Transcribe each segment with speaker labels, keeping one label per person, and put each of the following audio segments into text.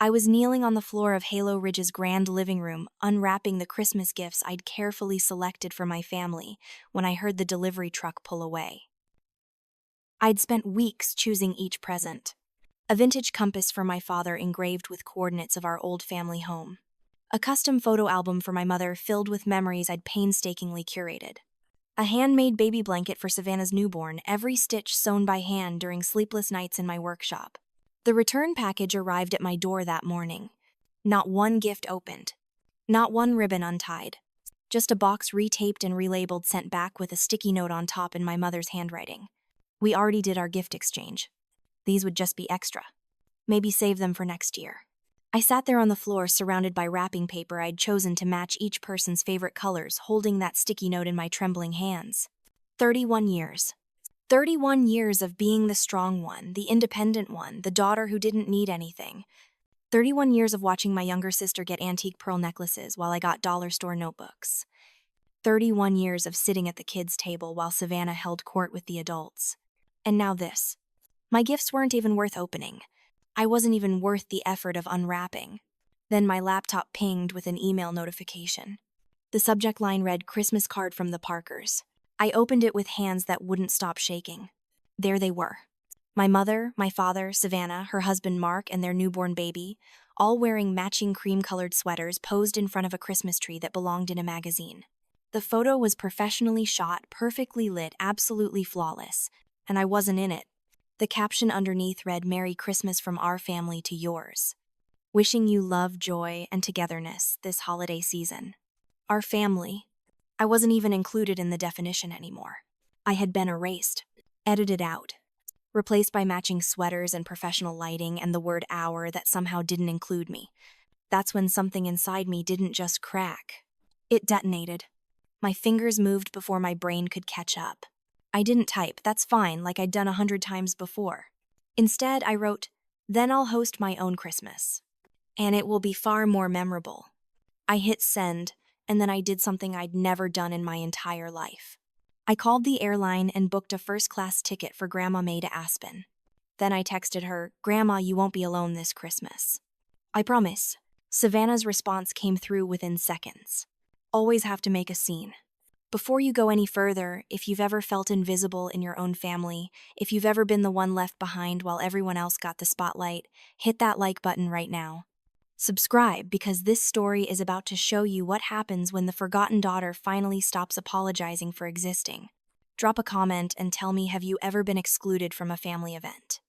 Speaker 1: I was kneeling on the floor of Halo Ridge's grand living room, unwrapping the Christmas gifts I'd carefully selected for my family when I heard the delivery truck pull away. I'd spent weeks choosing each present. A vintage compass for my father engraved with coordinates of our old family home. A custom photo album for my mother filled with memories I'd painstakingly curated. A handmade baby blanket for Savannah's newborn, every stitch sewn by hand during sleepless nights in my workshop. The return package arrived at my door that morning. Not one gift opened. Not one ribbon untied. Just a box retaped and relabeled sent back with a sticky note on top in my mother's handwriting. We already did our gift exchange. These would just be extra. Maybe save them for next year. I sat there on the floor surrounded by wrapping paper I'd chosen to match each person's favorite colors, holding that sticky note in my trembling hands. 31 years. 31 years of being the strong one, the independent one, the daughter who didn't need anything. 31 years of watching my younger sister get antique pearl necklaces while I got dollar store notebooks. 31 years of sitting at the kids' table while Savannah held court with the adults. And now this. My gifts weren't even worth opening. I wasn't even worth the effort of unwrapping. Then my laptop pinged with an email notification. The subject line read, "Christmas card from the Parkers." I opened it with hands that wouldn't stop shaking. There they were. My mother, my father, Savannah, her husband Mark, and their newborn baby, all wearing matching cream-colored sweaters, posed in front of a Christmas tree that belonged in a magazine. The photo was professionally shot, perfectly lit, absolutely flawless, and I wasn't in it. The caption underneath read, "Merry Christmas from our family to yours. Wishing you love, joy, and togetherness this holiday season." Our family. I wasn't even included in the definition anymore. I had been erased, edited out, replaced by matching sweaters and professional lighting and the word "our" that somehow didn't include me. That's when something inside me didn't just crack. It detonated. My fingers moved before my brain could catch up. I didn't type, "That's fine," like I'd done 100 times before. Instead, I wrote, "Then I'll host my own Christmas. And it will be far more memorable." I hit send, and then I did something I'd never done in my entire life. I called the airline and booked a first-class ticket for Grandma May to Aspen. Then I texted her, "Grandma, you won't be alone this Christmas. I promise." Savannah's response came through within seconds. Always have to make a scene. Before you go any further, if you've ever felt invisible in your own family, if you've ever been the one left behind while everyone else got the spotlight, hit that like button right now. Subscribe, because this story is about to show you what happens when the forgotten daughter finally stops apologizing for existing. Drop a comment and tell me, have you ever been excluded from a family event?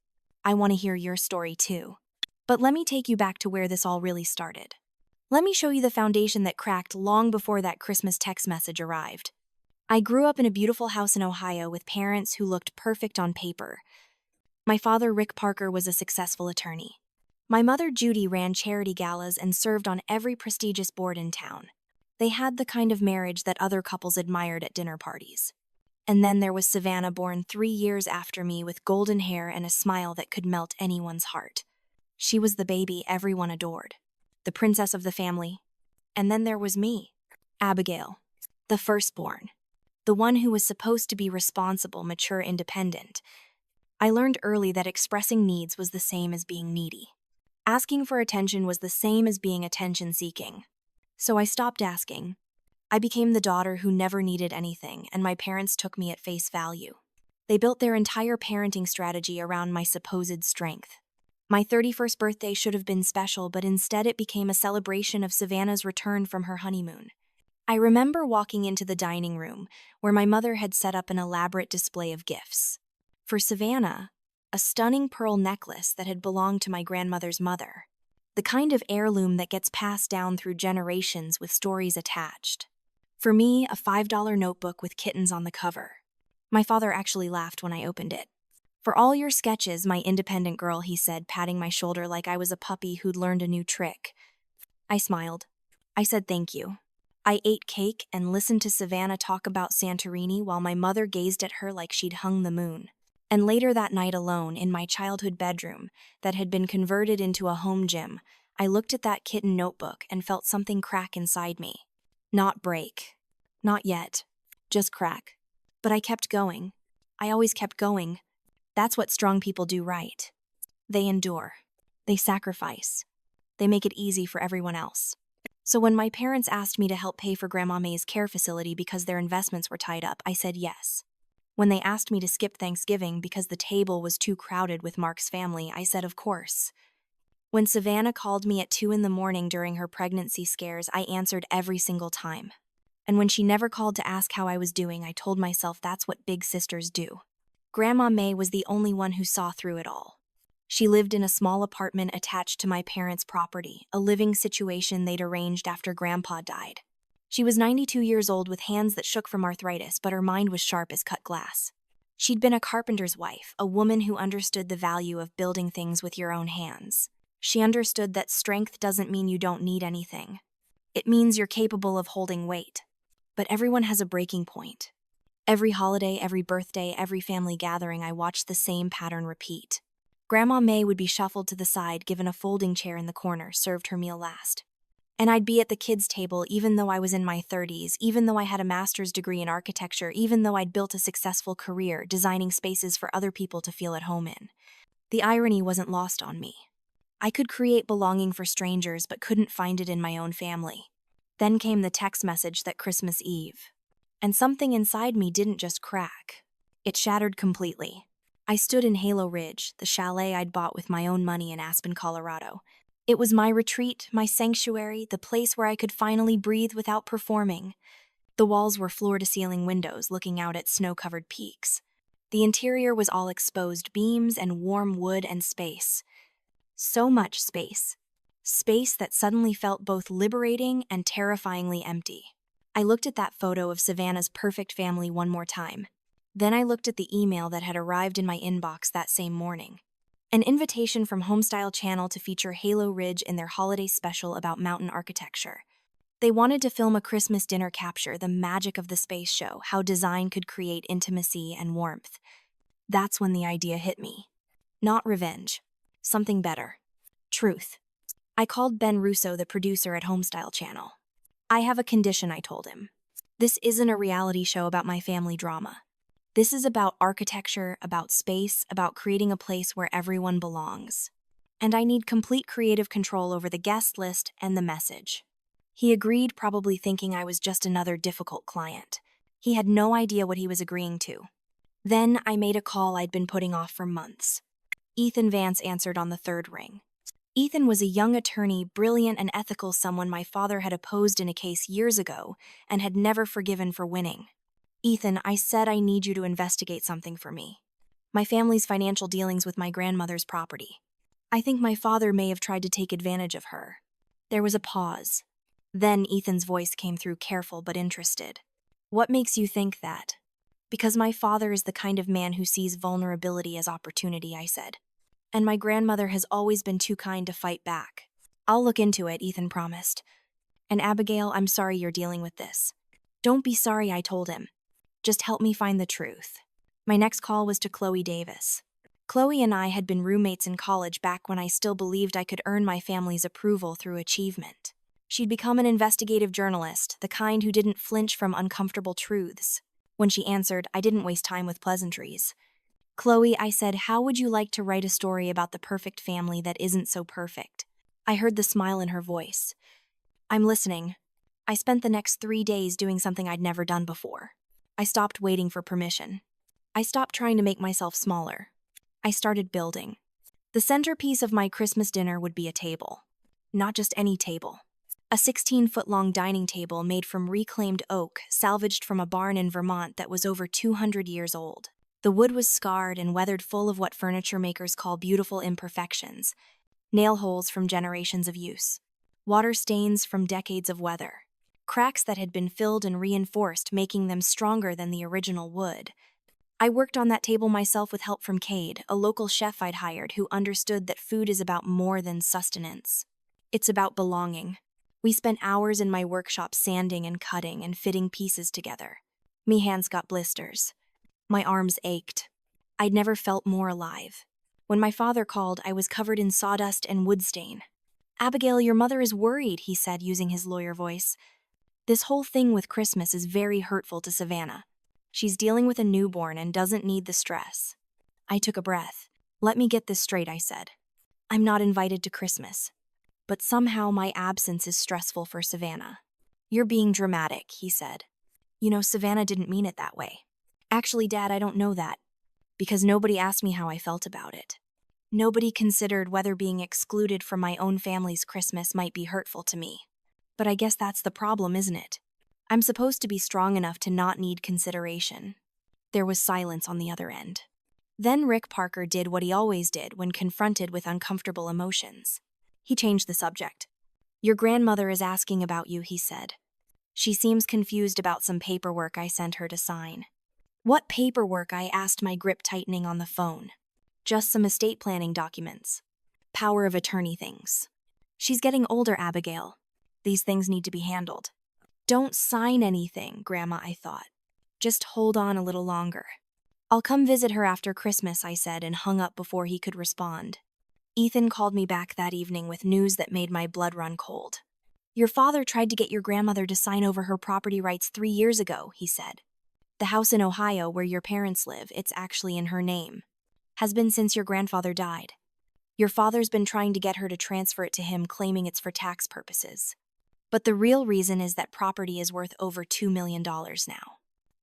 Speaker 1: I want to hear your story too. But let me take you back to where this all really started. Let me show you the foundation that cracked long before that Christmas text message arrived. I grew up in a beautiful house in Ohio with parents who looked perfect on paper. My father, Rick Parker, was a successful attorney. My mother, Judy, ran charity galas and served on every prestigious board in town. They had the kind of marriage that other couples admired at dinner parties. And then there was Savannah, born 3 years after me, with golden hair and a smile that could melt anyone's heart. She was the baby everyone adored, the princess of the family. And then there was me, Abigail, the firstborn, the one who was supposed to be responsible, mature, independent. I learned early that expressing needs was the same as being needy. Asking for attention was the same as being attention-seeking. So I stopped asking. I became the daughter who never needed anything, and my parents took me at face value. They built their entire parenting strategy around my supposed strength. My 31st birthday should have been special, but instead it became a celebration of Savannah's return from her honeymoon. I remember walking into the dining room, where my mother had set up an elaborate display of gifts. For Savannah, a stunning pearl necklace that had belonged to my grandmother's mother. The kind of heirloom that gets passed down through generations with stories attached. For me, a $5 notebook with kittens on the cover. My father actually laughed when I opened it. "For all your sketches, my independent girl," he said, patting my shoulder like I was a puppy who'd learned a new trick. I smiled. I said thank you. I ate cake and listened to Savannah talk about Santorini while my mother gazed at her like she'd hung the moon. And later that night, alone in my childhood bedroom that had been converted into a home gym, I looked at that kitten notebook and felt something crack inside me. Not break. Not yet. Just crack. But I kept going. I always kept going. That's what strong people do, right? They endure. They sacrifice. They make it easy for everyone else. So when my parents asked me to help pay for Grandma May's care facility because their investments were tied up, I said yes. When they asked me to skip Thanksgiving because the table was too crowded with Mark's family, I said of course. When Savannah called me at 2 in the morning during her pregnancy scares, I answered every single time. And when she never called to ask how I was doing, I told myself that's what big sisters do. Grandma May was the only one who saw through it all. She lived in a small apartment attached to my parents' property, a living situation they'd arranged after Grandpa died. She was 92 years old with hands that shook from arthritis, but her mind was sharp as cut glass. She'd been a carpenter's wife, a woman who understood the value of building things with your own hands. She understood that strength doesn't mean you don't need anything. It means you're capable of holding weight. But everyone has a breaking point. Every holiday, every birthday, every family gathering, I watched the same pattern repeat. Grandma May would be shuffled to the side, given a folding chair in the corner, served her meal last. And I'd be at the kids' table even though I was in my 30s, even though I had a master's degree in architecture, even though I'd built a successful career designing spaces for other people to feel at home in. The irony wasn't lost on me. I could create belonging for strangers but couldn't find it in my own family. Then came the text message that Christmas Eve. And something inside me didn't just crack. It shattered completely. I stood in Halo Ridge, the chalet I'd bought with my own money in Aspen, Colorado. It was my retreat, my sanctuary, the place where I could finally breathe without performing. The walls were floor-to-ceiling windows looking out at snow-covered peaks. The interior was all exposed beams and warm wood and space. So much space. Space that suddenly felt both liberating and terrifyingly empty. I looked at that photo of Savannah's perfect family one more time. Then I looked at the email that had arrived in my inbox that same morning. An invitation from Homestyle Channel to feature Halo Ridge in their holiday special about mountain architecture. They wanted to film a Christmas dinner, capture the magic of the space show, how design could create intimacy and warmth. That's when the idea hit me. Not revenge. Something better. Truth. I called Ben Russo, the producer at Homestyle Channel. I have a condition, I told him. This isn't a reality show about my family drama. This is about architecture, about space, about creating a place where everyone belongs. And I need complete creative control over the guest list and the message. He agreed, probably thinking I was just another difficult client. He had no idea what he was agreeing to. Then I made a call I'd been putting off for months. Ethan Vance answered on the third ring. Ethan was a young attorney, brilliant and ethical, someone my father had opposed in a case years ago and had never forgiven for winning. Ethan, I said, I need you to investigate something for me. My family's financial dealings with my grandmother's property. I think my father may have tried to take advantage of her. There was a pause. Then Ethan's voice came through, careful but interested. What makes you think that? Because my father is the kind of man who sees vulnerability as opportunity, I said. And my grandmother has always been too kind to fight back. I'll look into it, Ethan promised. And Abigail, I'm sorry you're dealing with this. Don't be sorry, I told him. Just help me find the truth. My next call was to Chloe Davis. Chloe and I had been roommates in college back when I still believed I could earn my family's approval through achievement. She'd become an investigative journalist, the kind who didn't flinch from uncomfortable truths. When she answered, I didn't waste time with pleasantries. Chloe, I said, how would you like to write a story about the perfect family that isn't so perfect? I heard the smile in her voice. I'm listening. I spent the next 3 days doing something I'd never done before. I stopped waiting for permission. I stopped trying to make myself smaller. I started building. The centerpiece of my Christmas dinner would be a table. Not just any table. A 16-foot-long dining table made from reclaimed oak, salvaged from a barn in Vermont that was over 200 years old. The wood was scarred and weathered, full of what furniture makers call beautiful imperfections. Nail holes from generations of use. Water stains from decades of weather. Cracks that had been filled and reinforced, making them stronger than the original wood. I worked on that table myself with help from Cade, a local chef I'd hired who understood that food is about more than sustenance. It's about belonging. We spent hours in my workshop sanding and cutting and fitting pieces together. Me hands got blisters. My arms ached. I'd never felt more alive. When my father called, I was covered in sawdust and wood stain. Abigail, your mother is worried, he said using his lawyer voice. This whole thing with Christmas is very hurtful to Savannah. She's dealing with a newborn and doesn't need the stress. I took a breath. Let me get this straight, I said. I'm not invited to Christmas. but somehow my absence is stressful for Savannah. You're being dramatic, he said. You know, Savannah didn't mean it that way. Actually, Dad, I don't know that, because nobody asked me how I felt about it. Nobody considered whether being excluded from my own family's Christmas might be hurtful to me. But I guess that's the problem, isn't it? I'm supposed to be strong enough to not need consideration. There was silence on the other end. Then Rick Parker did what he always did when confronted with uncomfortable emotions. He changed the subject. Your grandmother is asking about you, he said. She seems confused about some paperwork I sent her to sign. What paperwork? I asked, my grip tightening on the phone. Just some estate planning documents. Power of attorney things. She's getting older, Abigail. These things need to be handled. Don't sign anything, Grandma, I thought. Just hold on a little longer. I'll come visit her after Christmas, I said, and hung up before he could respond. Ethan called me back that evening with news that made my blood run cold. Your father tried to get your grandmother to sign over her property rights 3 years ago, he said. The house in Ohio where your parents live, it's actually in her name. Has been since your grandfather died. Your father's been trying to get her to transfer it to him, claiming it's for tax purposes. But the real reason is that property is worth over $2 million now.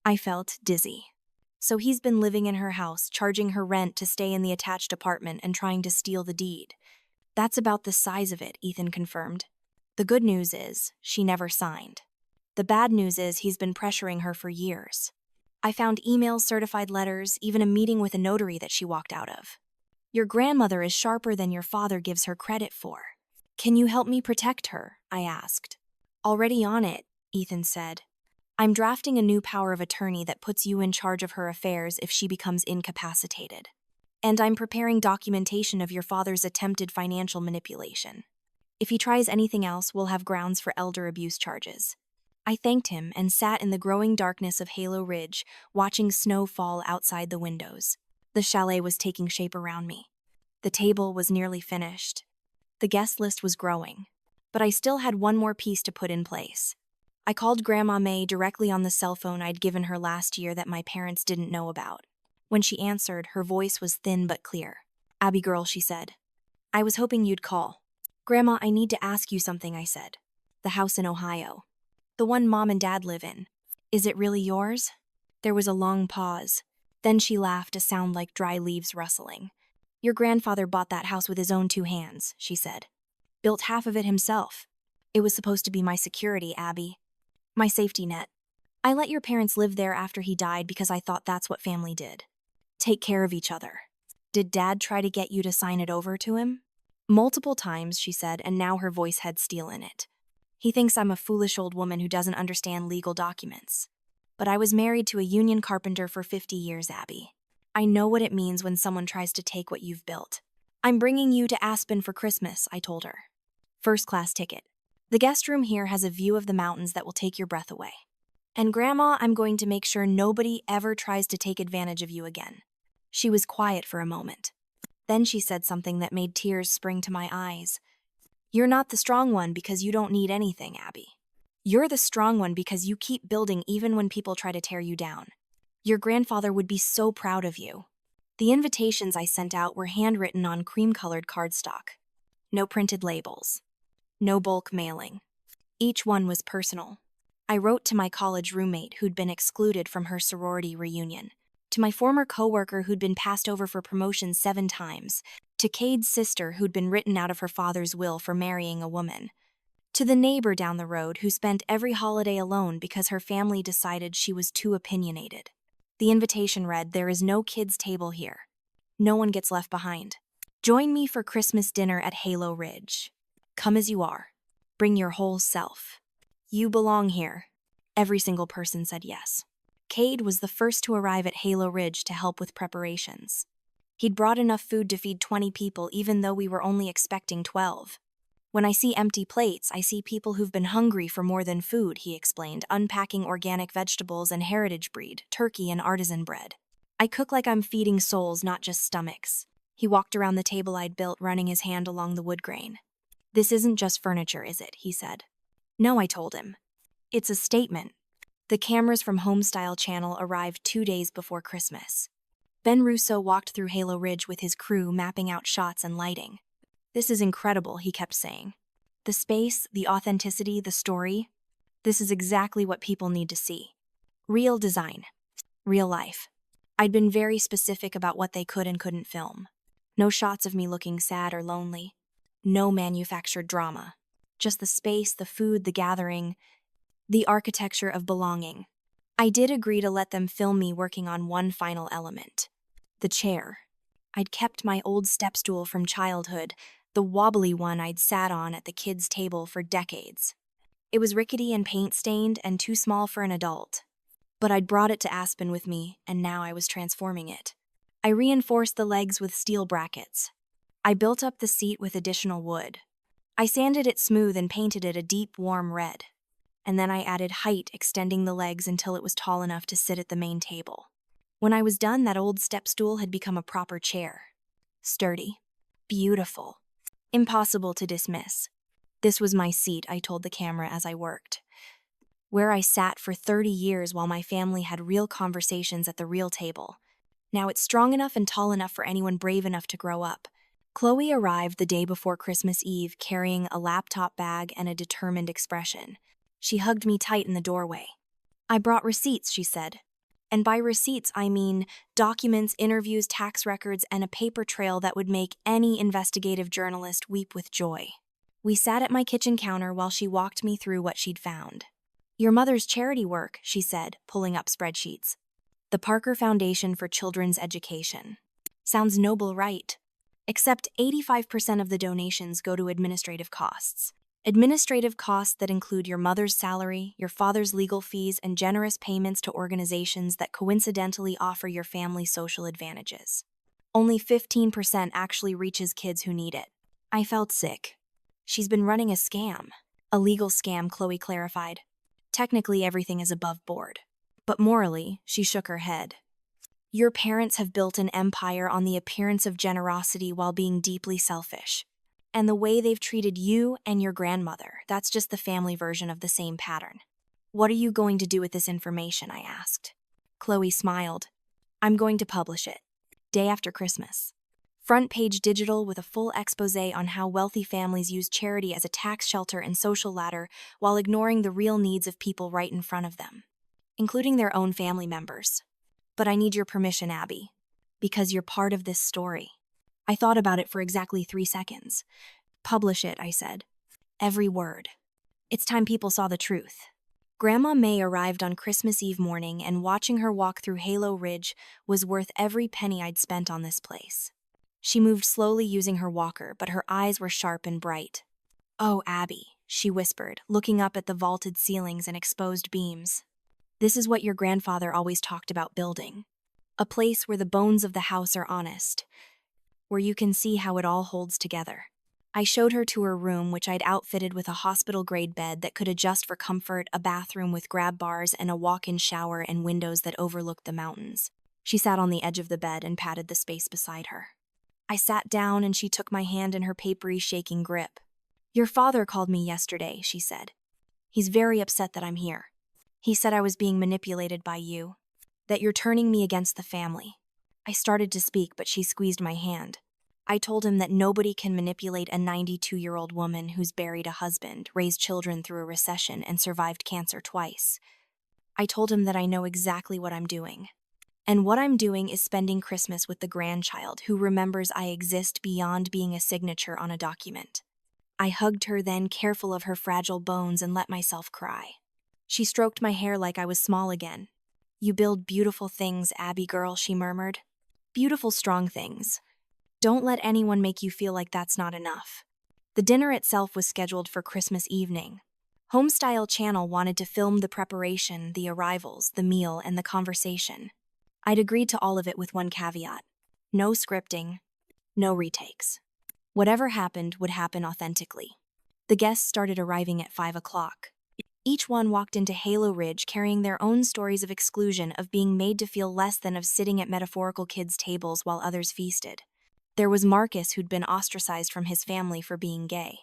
Speaker 1: I felt dizzy. So he's been living in her house, charging her rent to stay in the attached apartment and trying to steal the deed. That's about the size of it, Ethan confirmed. The good news is, she never signed. The bad news is he's been pressuring her for years. I found emails, certified letters, even a meeting with a notary that she walked out of. Your grandmother is sharper than your father gives her credit for. Can you help me protect her? I asked. Already on it, Ethan said. I'm drafting a new power of attorney that puts you in charge of her affairs if she becomes incapacitated. And I'm preparing documentation of your father's attempted financial manipulation. If he tries anything else, we'll have grounds for elder abuse charges. I thanked him and sat in the growing darkness of Halo Ridge, watching snow fall outside the windows. The chalet was taking shape around me. The table was nearly finished. The guest list was growing. But I still had one more piece to put in place. I called Grandma May directly on the cell phone I'd given her last year that my parents didn't know about. When she answered, her voice was thin but clear. Abby girl, she said. I was hoping you'd call. Grandma, I need to ask you something, I said. The house in Ohio. The one Mom and Dad live in. Is it really yours? There was a long pause. Then she laughed, a sound like dry leaves rustling. Your grandfather bought that house with his own 2 hands, she said. Built half of it himself. It was supposed to be my security, Abby. My safety net. I let your parents live there after he died because I thought that's what family did. Take care of each other. Did Dad try to get you to sign it over to him? Multiple times, she said, and now her voice had steel in it. He thinks I'm a foolish old woman who doesn't understand legal documents. But I was married to a union carpenter for 50 years, Abby. I know what it means when someone tries to take what you've built. I'm bringing you to Aspen for Christmas, I told her. First-class ticket. The guest room here has a view of the mountains that will take your breath away. And Grandma, I'm going to make sure nobody ever tries to take advantage of you again. She was quiet for a moment. Then she said something that made tears spring to my eyes. You're not the strong one because you don't need anything, Abby. You're the strong one because you keep building even when people try to tear you down. Your grandfather would be so proud of you. The invitations I sent out were handwritten on cream-colored cardstock. No printed labels. No bulk mailing. Each one was personal. I wrote to my college roommate who'd been excluded from her sorority reunion, to my former coworker who'd been passed over for promotion 7 times, to Cade's sister who'd been written out of her father's will for marrying a woman, to the neighbor down the road who spent every holiday alone because her family decided she was too opinionated. The invitation read, "There is no kids' table here. No one gets left behind. Join me for Christmas dinner at Halo Ridge. Come as you are. Bring your whole self. You belong here." Every single person said yes. Cade was the first to arrive at Halo Ridge to help with preparations. He'd brought enough food to feed 20 people even though we were only expecting 12. When I see empty plates, I see people who've been hungry for more than food, he explained, unpacking organic vegetables and heritage breed, turkey and artisan bread. I cook like I'm feeding souls, not just stomachs. He walked around the table I'd built, running his hand along the wood grain. This isn't just furniture, is it? He said. No, I told him. It's a statement. The cameras from Homestyle Channel arrived 2 days before Christmas. Ben Russo walked through Halo Ridge with his crew, mapping out shots and lighting. This is incredible, he kept saying. The space, the authenticity, the story. This is exactly what people need to see. Real design. Real life. I'd been very specific about what they could and couldn't film. No shots of me looking sad or lonely. No manufactured drama. Just the space, the food, the gathering, the architecture of belonging. I did agree to let them film me working on one final element. The chair. I'd kept my old step stool from childhood, the wobbly one I'd sat on at the kids' table for decades. It was rickety and paint-stained and too small for an adult. But I'd brought it to Aspen with me, and now I was transforming it. I reinforced the legs with steel brackets. I built up the seat with additional wood. I sanded it smooth and painted it a deep, warm red. And then I added height, extending the legs until it was tall enough to sit at the main table. When I was done, that old step stool had become a proper chair. Sturdy. Beautiful. Impossible to dismiss. This was my seat, I told the camera as I worked. Where I sat for 30 years while my family had real conversations at the real table. Now it's strong enough and tall enough for anyone brave enough to grow up. Chloe arrived the day before Christmas Eve carrying a laptop bag and a determined expression. She hugged me tight in the doorway. I brought receipts, she said. And by receipts, I mean documents, interviews, tax records, and a paper trail that would make any investigative journalist weep with joy. We sat at my kitchen counter while she walked me through what she'd found. Your mother's charity work, she said, pulling up spreadsheets. The Parker Foundation for Children's Education. Sounds noble, right? Except 85% of the donations go to administrative costs. Administrative costs that include your mother's salary, your father's legal fees, and generous payments to organizations that coincidentally offer your family social advantages. Only 15% actually reaches kids who need it. I felt sick. She's been running a scam. A legal scam, Chloe clarified. Technically, everything is above board. But morally, she shook her head. Your parents have built an empire on the appearance of generosity while being deeply selfish. And the way they've treated you and your grandmother, that's just the family version of the same pattern. What are you going to do with this information, I asked. Chloe smiled. I'm going to publish it. Day after Christmas. Front page digital with a full expose on how wealthy families use charity as a tax shelter and social ladder while ignoring the real needs of people right in front of them, including their own family members. But I need your permission, Abby, because you're part of this story. I thought about it for exactly 3 seconds. Publish it, I said. Every word. It's time people saw the truth. Grandma May arrived on Christmas Eve morning, and watching her walk through Halo Ridge was worth every penny I'd spent on this place. She moved slowly using her walker, but her eyes were sharp and bright. Oh, Abby, she whispered, looking up at the vaulted ceilings and exposed beams. This is what your grandfather always talked about building. A place where the bones of the house are honest, where you can see how it all holds together. I showed her to her room, which I'd outfitted with a hospital-grade bed that could adjust for comfort, a bathroom with grab bars, and a walk-in shower and windows that overlooked the mountains. She sat on the edge of the bed and patted the space beside her. I sat down and she took my hand in her papery, shaking grip. Your father called me yesterday, she said. He's very upset that I'm here. He said I was being manipulated by you, that you're turning me against the family. I started to speak, but she squeezed my hand. I told him that nobody can manipulate a 92-year-old woman who's buried a husband, raised children through a recession, and survived cancer twice. I told him that I know exactly what I'm doing. And what I'm doing is spending Christmas with the grandchild who remembers I exist beyond being a signature on a document. I hugged her then, careful of her fragile bones, and let myself cry. She stroked my hair like I was small again. You build beautiful things, Abby girl, she murmured. Beautiful, strong things. Don't let anyone make you feel like that's not enough. The dinner itself was scheduled for Christmas evening. Homestyle Channel wanted to film the preparation, the arrivals, the meal, and the conversation. I'd agreed to all of it with one caveat. No scripting, no retakes. Whatever happened would happen authentically. The guests started arriving at 5 o'clock. Each one walked into Halo Ridge carrying their own stories of exclusion, of being made to feel less than, of sitting at metaphorical kids' tables while others feasted. There was Marcus, who'd been ostracized from his family for being gay.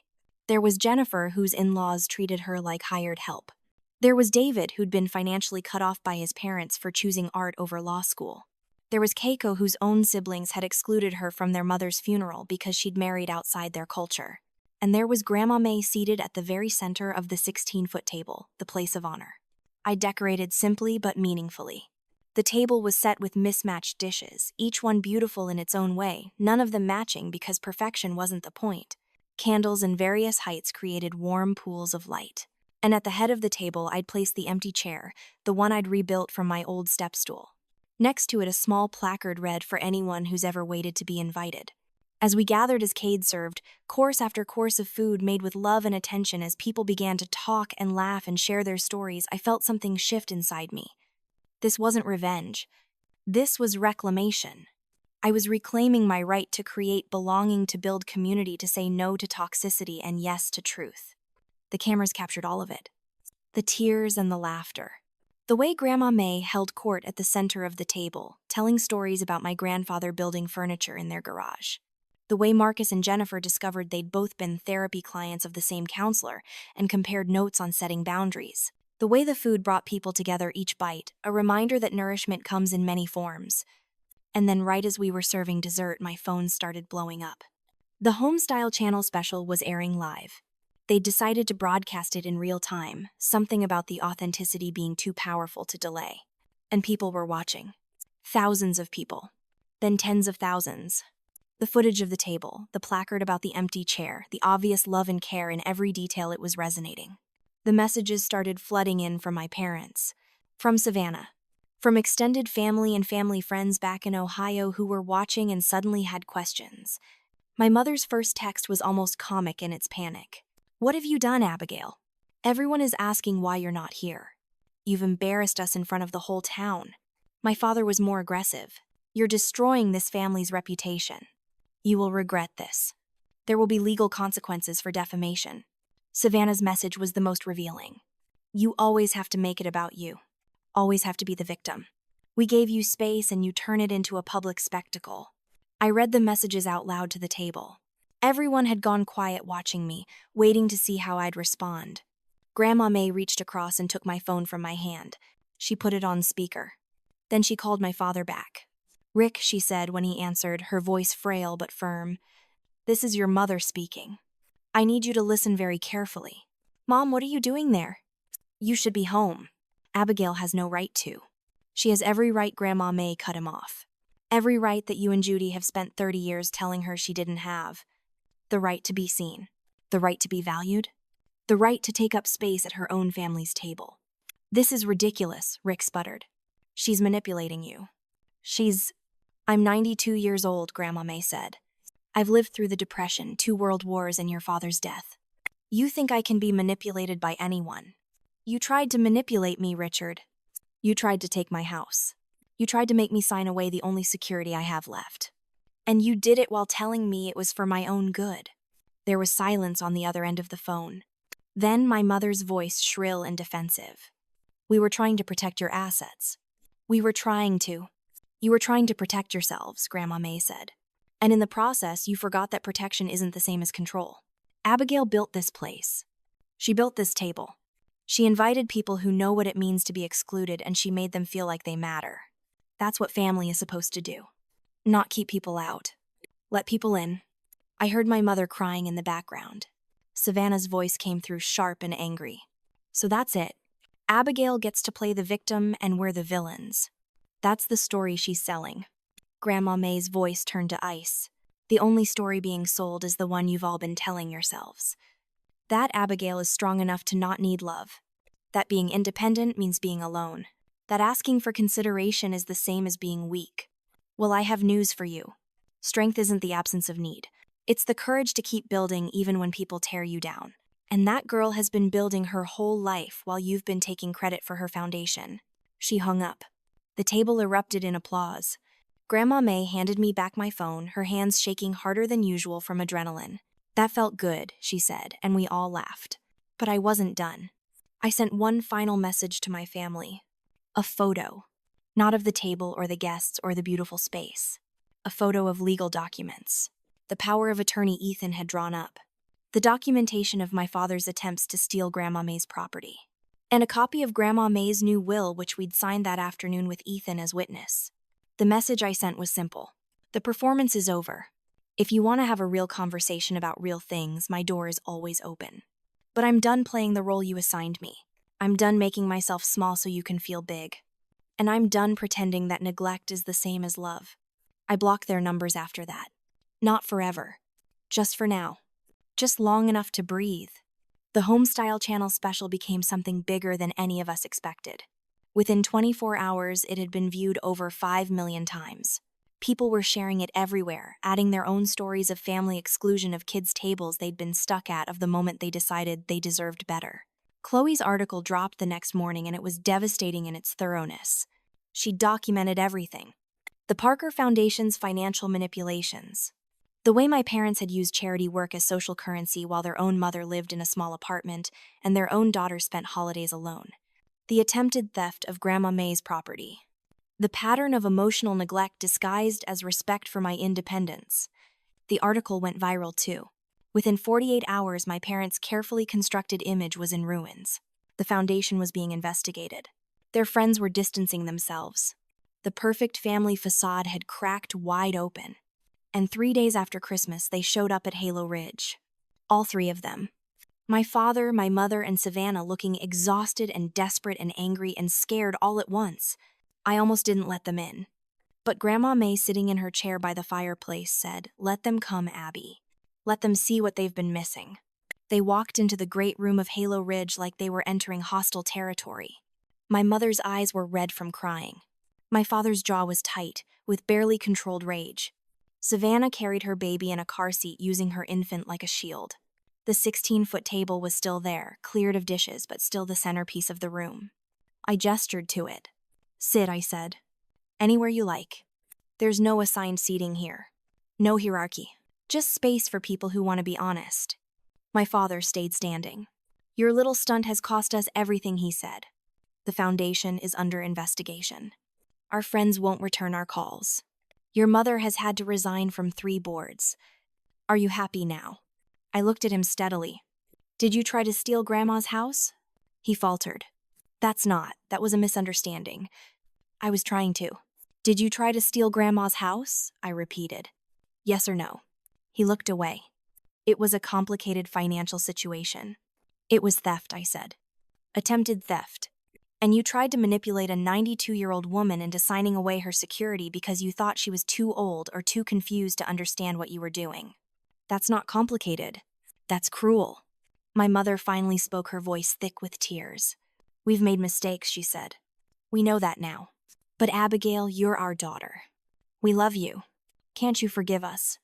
Speaker 1: There was Jennifer, whose in-laws treated her like hired help. There was David, who'd been financially cut off by his parents for choosing art over law school. There was Keiko, whose own siblings had excluded her from their mother's funeral because she'd married outside their culture. and there was Grandma May seated at the very center of the 16-foot table, the place of honor. I decorated simply but meaningfully. The table was set with mismatched dishes, each one beautiful in its own way, none of them matching because perfection wasn't the point. Candles in various heights created warm pools of light. And at the head of the table, I'd placed the empty chair, the one I'd rebuilt from my old step stool. Next to it, a small placard read, "For anyone who's ever waited to be invited." As we gathered as Cade served, course after course of food made with love and attention, as people began to talk and laugh and share their stories, I felt something shift inside me. This wasn't revenge. This was reclamation. I was reclaiming my right to create belonging, to build community, to say no to toxicity and yes to truth. The cameras captured all of it. The tears and the laughter. The way Grandma May held court at the center of the table, telling stories about my grandfather building furniture in their garage. The way Marcus and Jennifer discovered they'd both been therapy clients of the same counselor and compared notes on setting boundaries. The way the food brought people together each bite, a reminder that nourishment comes in many forms. And then right as we were serving dessert, my phone started blowing up. The Homestyle Channel special was airing live. They'd decided to broadcast it in real time, something about the authenticity being too powerful to delay. And people were watching. Thousands of people. Then tens of thousands. The footage of the table, the placard about the empty chair, the obvious love and care in every detail, it was resonating. The messages started flooding in from my parents, from Savannah, from extended family and family friends back in Ohio who were watching and suddenly had questions. My mother's first text was almost comic in its panic. "What have you done, Abigail? Everyone is asking why you're not here. You've embarrassed us in front of the whole town." My father was more aggressive. "You're destroying this family's reputation. You will regret this. There will be legal consequences for defamation." Savannah's message was the most revealing. "You always have to make it about you. Always have to be the victim. We gave you space and you turn it into a public spectacle." I read the messages out loud to the table. Everyone had gone quiet watching me, waiting to see how I'd respond. Grandma May reached across and took my phone from my hand. She put it on speaker. Then she called my father back. "Rick," she said when he answered, her voice frail but firm, "this is your mother speaking. I need you to listen very carefully." "Mom, what are you doing there?" "You should be home. Abigail has no right to. She has every right." Grandma May cut him off. "Every right that you and Judy have spent 30 years telling her she didn't have. The right to be seen. The right to be valued. The right to take up space at her own family's table." "This is ridiculous," Rick sputtered. "She's manipulating you. I'm 92 years old," Grandma May said. "I've lived through the Depression, 2 world wars, and your father's death. You think I can be manipulated by anyone? You tried to manipulate me, Richard. You tried to take my house. You tried to make me sign away the only security I have left. And you did it while telling me it was for my own good." There was silence on the other end of the phone. Then my mother's voice, shrill and defensive. "We were trying to protect your assets. You were trying to protect yourselves," Grandma May said. "And in the process, you forgot that protection isn't the same as control. Abigail built this place. She built this table. She invited people who know what it means to be excluded, and she made them feel like they matter. That's what family is supposed to do. Not keep people out. Let people in." I heard my mother crying in the background. Savannah's voice came through sharp and angry. "So that's it. Abigail gets to play the victim and we're the villains. That's the story she's selling." Grandma May's voice turned to ice. "The only story being sold is the one you've all been telling yourselves. That Abigail is strong enough to not need love. That being independent means being alone. That asking for consideration is the same as being weak. Well, I have news for you. Strength isn't the absence of need. It's the courage to keep building even when people tear you down. And that girl has been building her whole life while you've been taking credit for her foundation." She hung up. The table erupted in applause. Grandma May handed me back my phone, her hands shaking harder than usual from adrenaline. "That felt good," she said, and we all laughed. But I wasn't done. I sent one final message to my family. A photo. Not of the table or the guests or the beautiful space. A photo of legal documents. The power of attorney Ethan had drawn up. The documentation of my father's attempts to steal Grandma May's property. And a copy of Grandma May's new will, which we'd signed that afternoon with Ethan as witness. The message I sent was simple. The performance is over. If you want to have a real conversation about real things, my door is always open. But I'm done playing the role you assigned me. I'm done making myself small so you can feel big. And I'm done pretending that neglect is the same as love. I blocked their numbers after that. Not forever. Just for now. Just long enough to breathe. The Homestyle Channel special became something bigger than any of us expected. Within 24 hours, it had been viewed over 5 million times. People were sharing it everywhere, adding their own stories of family exclusion of kids' tables they'd been stuck at of the moment they decided they deserved better. Chloe's article dropped the next morning and it was devastating in its thoroughness. She documented everything. The Parker Foundation's financial manipulations. The way my parents had used charity work as social currency while their own mother lived in a small apartment and their own daughter spent holidays alone. The attempted theft of Grandma May's property. The pattern of emotional neglect disguised as respect for my independence. The article went viral too. Within 48 hours, my parents' carefully constructed image was in ruins. The foundation was being investigated. Their friends were distancing themselves. The perfect family facade had cracked wide open. And 3 days after Christmas, they showed up at Halo Ridge. All three of them. My father, my mother, and Savannah looking exhausted and desperate and angry and scared all at once. I almost didn't let them in. But Grandma May, sitting in her chair by the fireplace, said, "Let them come, Abby. Let them see what they've been missing." They walked into the great room of Halo Ridge like they were entering hostile territory. My mother's eyes were red from crying. My father's jaw was tight, with barely controlled rage. Savannah carried her baby in a car seat using her infant like a shield. The 16-foot table was still there, cleared of dishes, but still the centerpiece of the room. I gestured to it. "Sit," I said. "Anywhere you like. There's no assigned seating here. No hierarchy. Just space for people who want to be honest." My father stayed standing. "Your little stunt has cost us everything," he said. "The foundation is under investigation. Our friends won't return our calls. Your mother has had to resign from 3 boards. Are you happy now?" I looked at him steadily. "Did you try to steal Grandma's house?" He faltered. That was a misunderstanding. I was trying to. "Did you try to steal Grandma's house?" I repeated. "Yes or no?" He looked away. It was a complicated financial situation. "It was theft," I said. "Attempted theft. And you tried to manipulate a 92-year-old woman into signing away her security because you thought she was too old or too confused to understand what you were doing. That's not complicated. That's cruel." My mother finally spoke, her voice thick with tears. "We've made mistakes," she said. "We know that now. But Abigail, you're our daughter. We love you. Can't you forgive us?"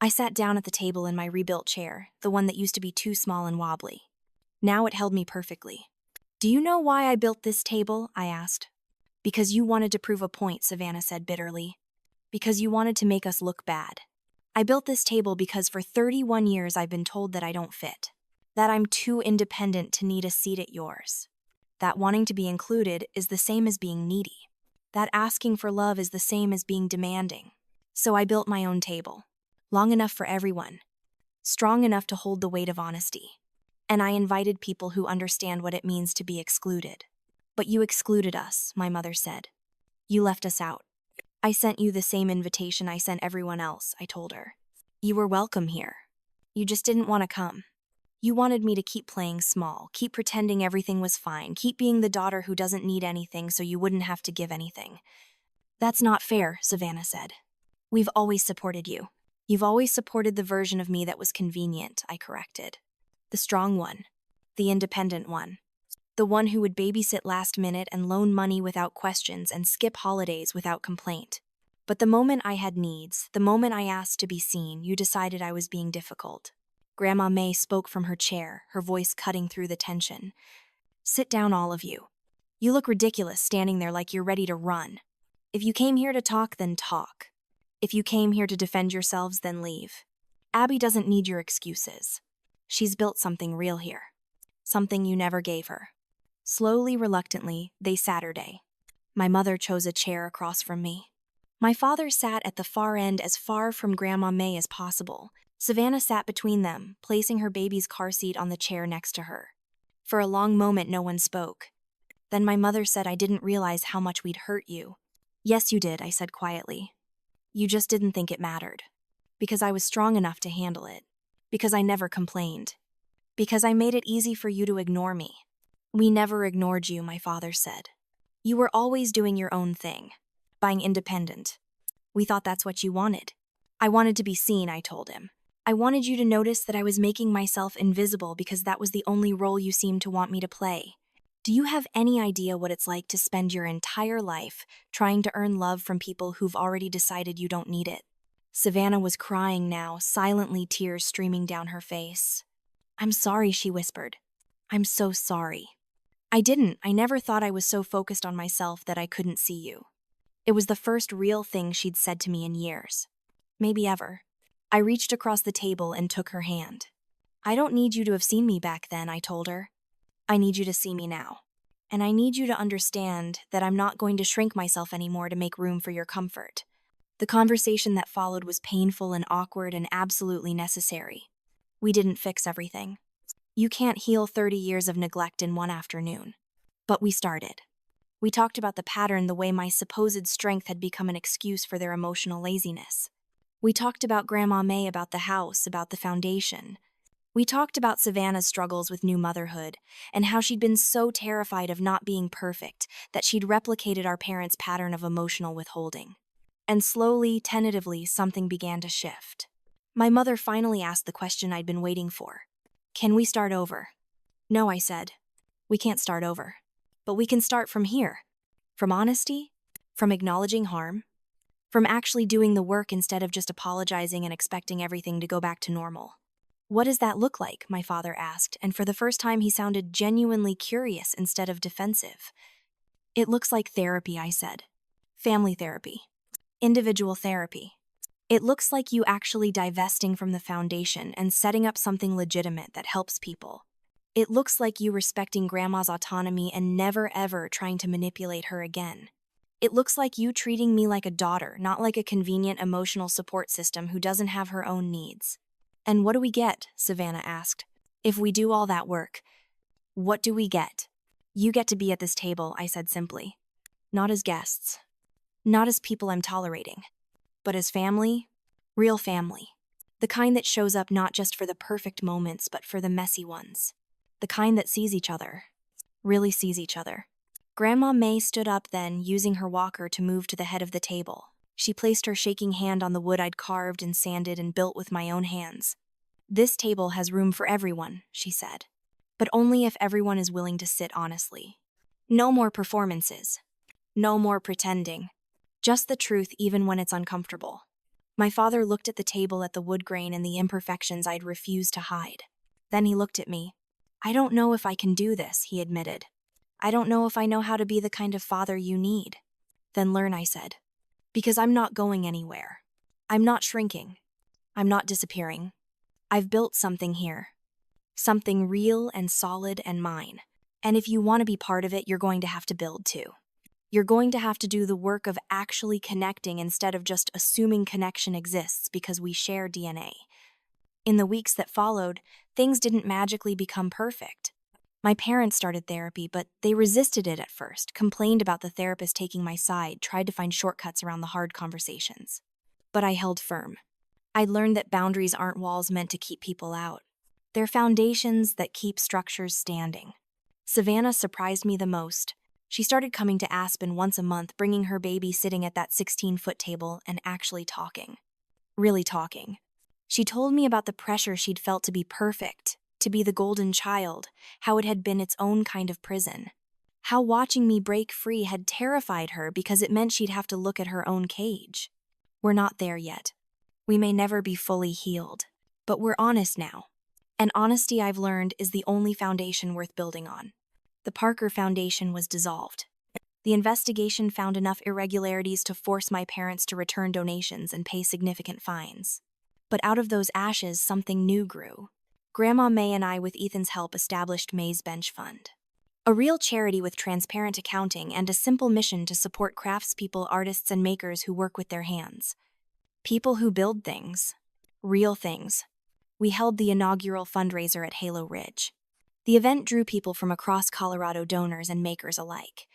Speaker 1: I sat down at the table in my rebuilt chair, the one that used to be too small and wobbly. Now it held me perfectly. "Do you know why I built this table?" I asked. "Because you wanted to prove a point," Savannah said bitterly. "Because you wanted to make us look bad. I built this table because for 31 years I've been told that I don't fit. That I'm too independent to need a seat at yours. That wanting to be included is the same as being needy. That asking for love is the same as being demanding. So I built my own table. Long enough for everyone. Strong enough to hold the weight of honesty. And I invited people who understand what it means to be excluded. But you excluded us," my mother said. "You left us out. I sent you the same invitation I sent everyone else," I told her. "You were welcome here. You just didn't want to come. You wanted me to keep playing small, keep pretending everything was fine, keep being the daughter who doesn't need anything so you wouldn't have to give anything." "That's not fair," Savannah said. "We've always supported you. You've always supported the version of me that was convenient," I corrected. "The strong one. The independent one. The one who would babysit last minute and loan money without questions and skip holidays without complaint. But the moment I had needs, the moment I asked to be seen, you decided I was being difficult." Grandma May spoke from her chair, her voice cutting through the tension. "Sit down, all of you. You look ridiculous standing there like you're ready to run. If you came here to talk, then talk. If you came here to defend yourselves, then leave. Abby doesn't need your excuses. She's built something real here. Something you never gave her." Slowly, reluctantly, they Saturday. My mother chose a chair across from me. My father sat at the far end as far from Grandma May as possible. Savannah sat between them, placing her baby's car seat on the chair next to her. For a long moment, no one spoke. Then my mother said, "I didn't realize how much we'd hurt you." "Yes, you did," I said quietly. "You just didn't think it mattered." Because I was strong enough to handle it. Because I never complained. Because I made it easy for you to ignore me. We never ignored you, my father said. You were always doing your own thing. Being independent. We thought that's what you wanted. I wanted to be seen, I told him. I wanted you to notice that I was making myself invisible because that was the only role you seemed to want me to play. Do you have any idea what it's like to spend your entire life trying to earn love from people who've already decided you don't need it? Savannah was crying now, silently, tears streaming down her face. I'm sorry, she whispered. I'm so sorry. I never thought I was so focused on myself that I couldn't see you. It was the first real thing she'd said to me in years. Maybe ever. I reached across the table and took her hand. I don't need you to have seen me back then, I told her. I need you to see me now. And I need you to understand that I'm not going to shrink myself anymore to make room for your comfort. The conversation that followed was painful and awkward and absolutely necessary. We didn't fix everything. You can't heal 30 years of neglect in one afternoon. But we started. We talked about the pattern, the way my supposed strength had become an excuse for their emotional laziness. We talked about Grandma May, about the house, about the foundation. We talked about Savannah's struggles with new motherhood and how she'd been so terrified of not being perfect that she'd replicated our parents' pattern of emotional withholding. And slowly, tentatively, something began to shift. My mother finally asked the question I'd been waiting for. Can we start over? No, I said. We can't start over. But we can start from here. From honesty, from acknowledging harm, from actually doing the work instead of just apologizing and expecting everything to go back to normal. What does that look like? My father asked, and for the first time he sounded genuinely curious instead of defensive. It looks like therapy, I said. Family therapy. Individual therapy. It looks like you actually divesting from the foundation and setting up something legitimate that helps people. It looks like you respecting Grandma's autonomy and never ever trying to manipulate her again. It looks like you treating me like a daughter, not like a convenient emotional support system who doesn't have her own needs. And what do we get? Savannah asked. If we do all that work, what do we get? You get to be at this table, I said simply. Not as guests. Not as people I'm tolerating. But as family. Real family. The kind that shows up not just for the perfect moments, but for the messy ones. The kind that sees each other. Really sees each other. Grandma May stood up then, using her walker to move to the head of the table. She placed her shaking hand on the wood I'd carved and sanded and built with my own hands. This table has room for everyone, she said. But only if everyone is willing to sit honestly. No more performances. No more pretending. Just the truth even when it's uncomfortable. My father looked at the table, at the wood grain and the imperfections I'd refused to hide. Then he looked at me. I don't know if I can do this, he admitted. I don't know if I know how to be the kind of father you need. Then learn, I said. Because I'm not going anywhere. I'm not shrinking. I'm not disappearing. I've built something here. Something real and solid and mine. And if you want to be part of it, you're going to have to build too. You're going to have to do the work of actually connecting instead of just assuming connection exists because we share DNA. In the weeks that followed, things didn't magically become perfect. My parents started therapy, but they resisted it at first, complained about the therapist taking my side, tried to find shortcuts around the hard conversations. But I held firm. I'd learned that boundaries aren't walls meant to keep people out. They're foundations that keep structures standing. Savannah surprised me the most. She started coming to Aspen once a month, bringing her baby, sitting at that 16-foot table and actually talking. Really talking. She told me about the pressure she'd felt to be perfect, to be the golden child, how it had been its own kind of prison. How watching me break free had terrified her because it meant she'd have to look at her own cage. We're not there yet. We may never be fully healed, but we're honest now. And honesty, I've learned, is the only foundation worth building on. The Parker Foundation was dissolved. The investigation found enough irregularities to force my parents to return donations and pay significant fines. But out of those ashes, something new grew. Grandma May and I, with Ethan's help, established May's Bench Fund. A real charity with transparent accounting and a simple mission to support craftspeople, artists, and makers who work with their hands. People who build things. Real things. We held the inaugural fundraiser at Halo Ridge. The event drew people from across Colorado, donors and makers alike.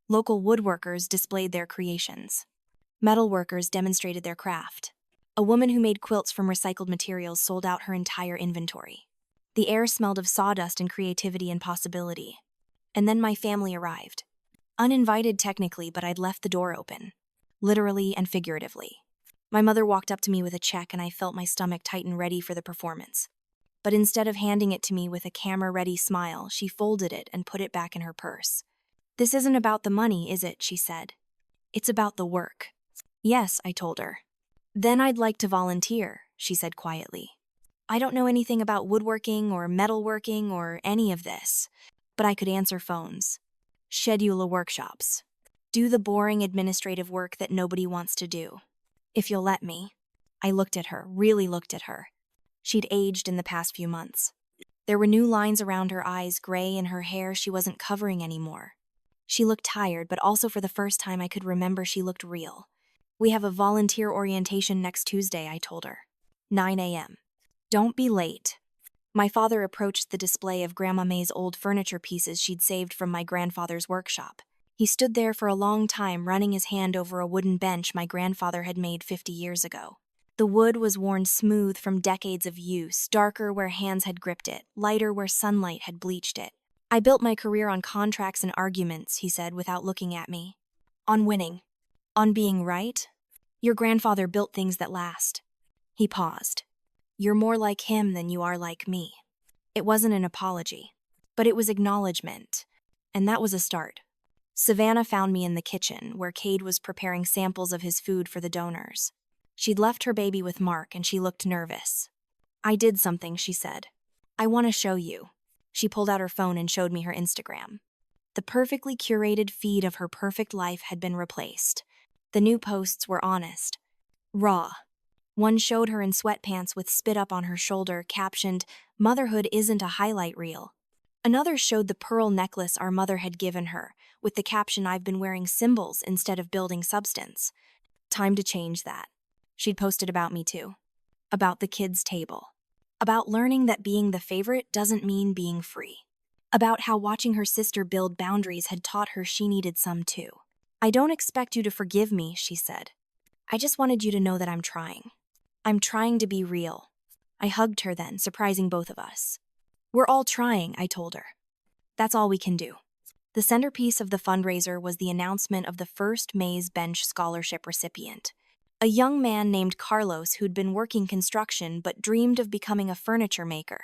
Speaker 1: Local woodworkers displayed their creations. Metalworkers demonstrated their craft. A woman who made quilts from recycled materials sold out her entire inventory. The air smelled of sawdust and creativity and possibility. And then my family arrived. Uninvited technically, but I'd left the door open. Literally and figuratively. My mother walked up to me with a check and I felt my stomach tighten ready for the performance. But instead of handing it to me with a camera-ready smile, she folded it and put it back in her purse. "This isn't about the money, is it?" she said. "It's about the work." "Yes," I told her. "Then I'd like to volunteer," she said quietly. "I don't know anything about woodworking or metalworking or any of this, but I could answer phones, schedule workshops, do the boring administrative work that nobody wants to do. If you'll let me." I looked at her, really looked at her. She'd aged in the past few months. There were new lines around her eyes, gray in her hair she wasn't covering anymore. She looked tired, but also for the first time I could remember she looked real. "We have a volunteer orientation next Tuesday," I told her. 9 a.m. "Don't be late." My father approached the display of Grandma May's old furniture pieces she'd saved from my grandfather's workshop. He stood there for a long time, running his hand over a wooden bench my grandfather had made 50 years ago. The wood was worn smooth from decades of use, darker where hands had gripped it, lighter where sunlight had bleached it. "I built my career on contracts and arguments," he said without looking at me. "On winning. On being right. Your grandfather built things that last." He paused. "You're more like him than you are like me." It wasn't an apology, but it was acknowledgement. And that was a start. Savannah found me in the kitchen, where Cade was preparing samples of his food for the donors. She'd left her baby with Mark, and she looked nervous. "I did something," she said. "I want to show you." She pulled out her phone and showed me her Instagram. The perfectly curated feed of her perfect life had been replaced. The new posts were honest, raw. One showed her in sweatpants with spit up on her shoulder, captioned, "Motherhood isn't a highlight reel." Another showed the pearl necklace our mother had given her, with the caption, "I've been wearing symbols instead of building substance." Time to change that. She'd posted about me too. About the kids' table. About learning that being the favorite doesn't mean being free. About how watching her sister build boundaries had taught her she needed some too. "I don't expect you to forgive me," she said. "I just wanted you to know that I'm trying. I'm trying to be real." I hugged her then, surprising both of us. "We're all trying," I told her. "That's all we can do." The centerpiece of the fundraiser was the announcement of the first Mays Bench Scholarship recipient. A young man named Carlos who'd been working construction but dreamed of becoming a furniture maker.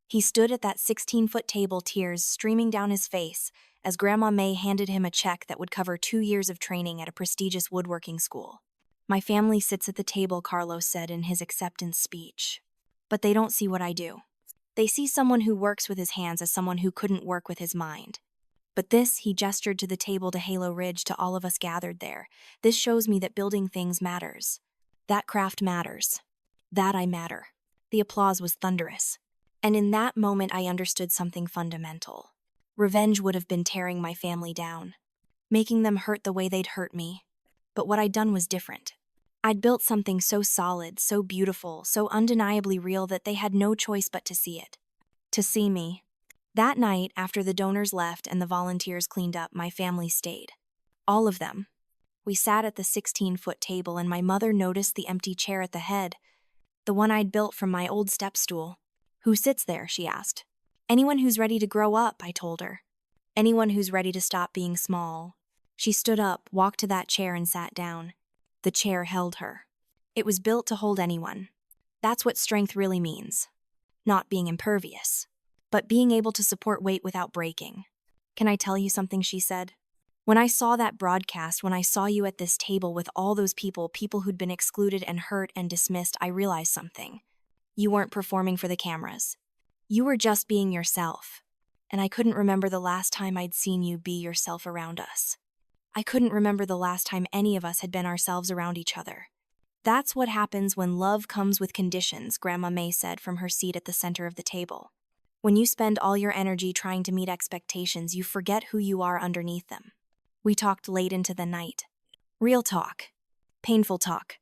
Speaker 1: He stood at that 16-foot table, tears streaming down his face, as Grandma May handed him a check that would cover 2 years of training at a prestigious woodworking school. "My family sits at the table," Carlos said in his acceptance speech. "But they don't see what I do. They see someone who works with his hands as someone who couldn't work with his mind. But this," he gestured to the table to Halo Ridge, to all of us gathered there, "this shows me that building things matters. That craft matters. That I matter." The applause was thunderous. And in that moment I understood something fundamental. Revenge would have been tearing my family down, making them hurt the way they'd hurt me. But what I'd done was different. I'd built something so solid, so beautiful, so undeniably real that they had no choice but to see it. To see me. That night, after the donors left and the volunteers cleaned up, my family stayed. All of them. We sat at the 16-foot table and my mother noticed the empty chair at the head, the one I'd built from my old step stool. "Who sits there?" she asked. "Anyone who's ready to grow up," I told her. "Anyone who's ready to stop being small." She stood up, walked to that chair and sat down. The chair held her. It was built to hold anyone. That's what strength really means. Not being impervious, but being able to support weight without breaking. "Can I tell you something?" she said. "When I saw that broadcast, when I saw you at this table with all those people who'd been excluded and hurt and dismissed, I realized something. You weren't performing for the cameras. You were just being yourself. And I couldn't remember the last time I'd seen you be yourself around us. I couldn't remember the last time any of us had been ourselves around each other. That's what happens when love comes with conditions," Grandma May said from her seat at the center of the table. "When you spend all your energy trying to meet expectations, you forget who you are underneath them." We talked late into the night. Real talk. Painful talk.